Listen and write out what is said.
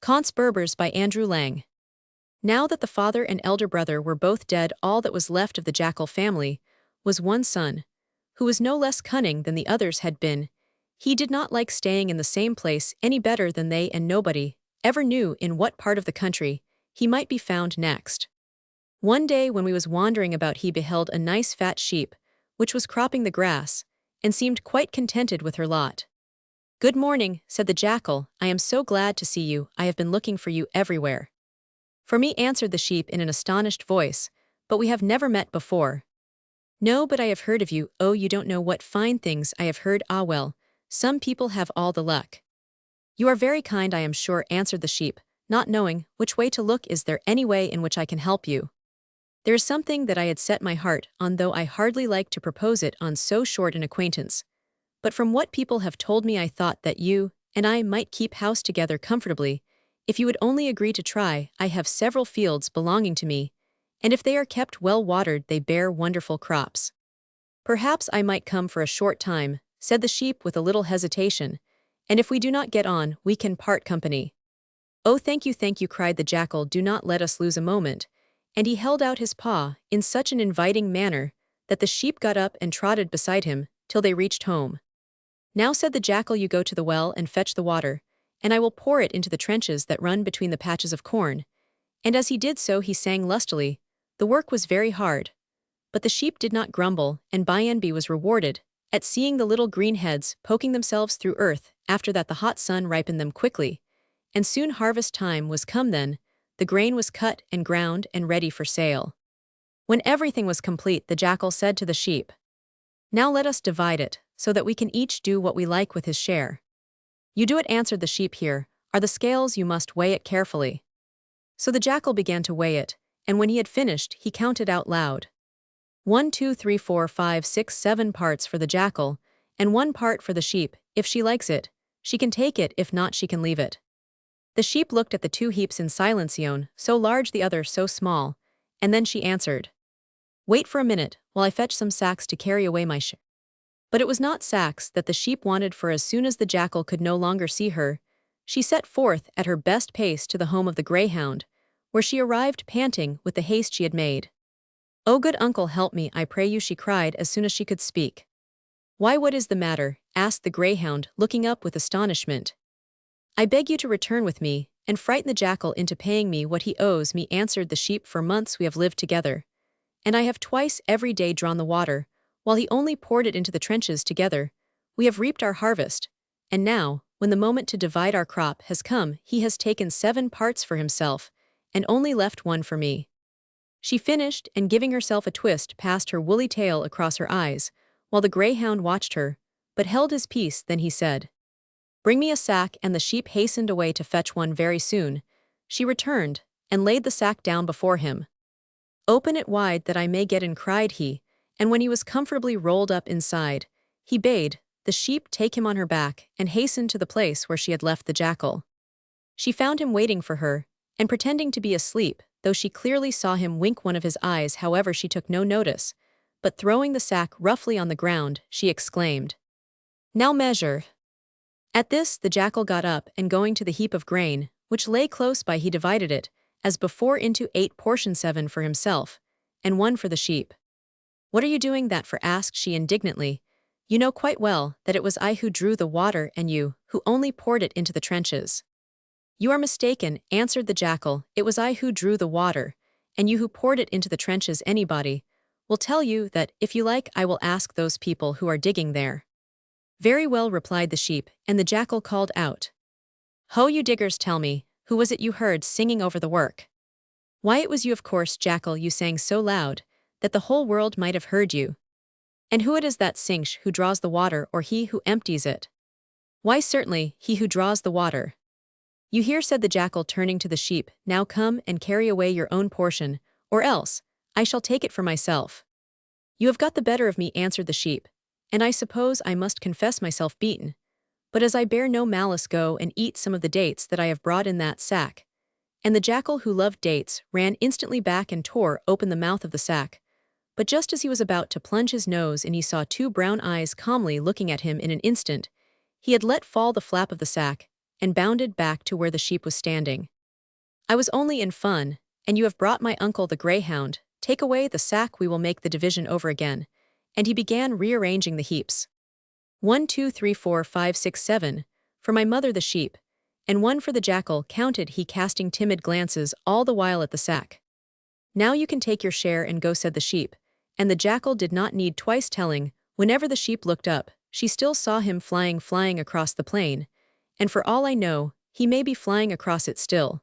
Contes Berbères by Andrew Lang. Now that the father and elder brother were both dead, all that was left of the jackal family was one son, who was no less cunning than the others had been. He did not like staying in the same place any better than they, and nobody ever knew in what part of the country he might be found next. One day when we was wandering about, he beheld a nice fat sheep, which was cropping the grass, and seemed quite contented with her lot. "Good morning," said the jackal. "I am so glad to see you. I have been looking for you everywhere." "For me," answered the sheep in an astonished voice, "but we have never met before." "No, but I have heard of you. Oh, you don't know what fine things I have heard. Ah well, some people have all the luck." "You are very kind, I am sure," answered the sheep, not knowing which way to look. "Is there any way in which I can help you?" "There is something that I had set my heart on, though I hardly like to propose it on so short an acquaintance. But from what people have told me, I thought that you and I might keep house together comfortably, if you would only agree to try. I have several fields belonging to me, and if they are kept well watered, they bear wonderful crops. Perhaps I might come for a short time," said the sheep with a little hesitation, "and if we do not get on, we can part company." "Oh, thank you," cried the jackal. "Do not let us lose a moment," and he held out his paw in such an inviting manner that the sheep got up and trotted beside him till they reached home. "Now," said the jackal, "you go to the well and fetch the water, and I will pour it into the trenches that run between the patches of corn." And as he did so, he sang lustily. The work was very hard, but the sheep did not grumble, and by-and-by was rewarded at seeing the little green heads poking themselves through earth. After that the hot sun ripened them quickly, and soon harvest time was come. Then the grain was cut and ground and ready for sale. When everything was complete, the jackal said to the sheep, "Now let us divide it, so that we can each do what we like with his share." "You do it," answered the sheep. "Here are the scales, you must weigh it carefully." So the jackal began to weigh it, and when he had finished, he counted out loud, 1, 2, 3, 4, 5, 6, 7 parts for the jackal, and 1 part for the sheep. If she likes it, she can take it, if not, she can leave it." The sheep looked at the 2 heaps in silence, one so large, the other so small, and then she answered, "Wait for a minute, while I fetch some sacks to carry away my share." But it was not sacks that the sheep wanted, for as soon as the jackal could no longer see her, she set forth at her best pace to the home of the greyhound, where she arrived panting with the haste she had made. "Oh, good uncle, help me, I pray you," she cried as soon as she could speak. "Why, what is the matter?" asked the greyhound, looking up with astonishment. "I beg you to return with me, and frighten the jackal into paying me what he owes me," answered the sheep. "For months we have lived together, and I have twice every day drawn the water, while he only poured it into the trenches. Together we have reaped our harvest, and now, when the moment to divide our crop has come, he has taken 7 parts for himself, and only left 1 for me." She finished, and giving herself a twist, passed her woolly tail across her eyes, while the greyhound watched her, but held his peace. Then he said, "Bring me a sack," and the sheep hastened away to fetch one. Very soon she returned, and laid the sack down before him. "Open it wide, that I may get in," cried he, and when he was comfortably rolled up inside, he bade the sheep take him on her back and hastened to the place where she had left the jackal. She found him waiting for her, and pretending to be asleep, though she clearly saw him wink one of his eyes. However, she took no notice, but throwing the sack roughly on the ground, she exclaimed, "Now measure." At this the jackal got up, and going to the heap of grain, which lay close by, he divided it, as before, into 8 portions, 7 for himself, and 1 for the sheep. "What are you doing that for?" asked she indignantly. "You know quite well that it was I who drew the water, and you who only poured it into the trenches." "You are mistaken," answered the jackal. "It was I who drew the water, and you who poured it into the trenches. Anybody will tell you that. If you like, I will ask those people who are digging there." "Very well," replied the sheep, and the jackal called out, "Ho, you diggers, tell me, who was it you heard singing over the work?" "Why, it was you, of course, jackal. You sang so loud that the whole world might have heard you." "And who it is that sings, who draws the water, or he who empties it?" "Why, certainly, he who draws the water." "You hear," said the jackal, turning to the sheep. "Now come and carry away your own portion, or else I shall take it for myself." "You have got the better of me," answered the sheep, "and I suppose I must confess myself beaten. But as I bear no malice, go and eat some of the dates that I have brought in that sack." And the jackal, who loved dates, ran instantly back and tore open the mouth of the sack. But just as he was about to plunge his nose in, he saw 2 brown eyes calmly looking at him. In an instant he had let fall the flap of the sack, and bounded back to where the sheep was standing. "I was only in fun, and you have brought my uncle the greyhound. Take away the sack, we will make the division over again." And he began rearranging the heaps. 1, 2, 3, 4, 5, 6, 7, for my mother the sheep, and 1 for the jackal, counted he, casting timid glances all the while at the sack. "Now you can take your share and go," said the sheep, and the jackal did not need twice telling. Whenever the sheep looked up, she still saw him flying across the plain, and for all I know, he may be flying across it still.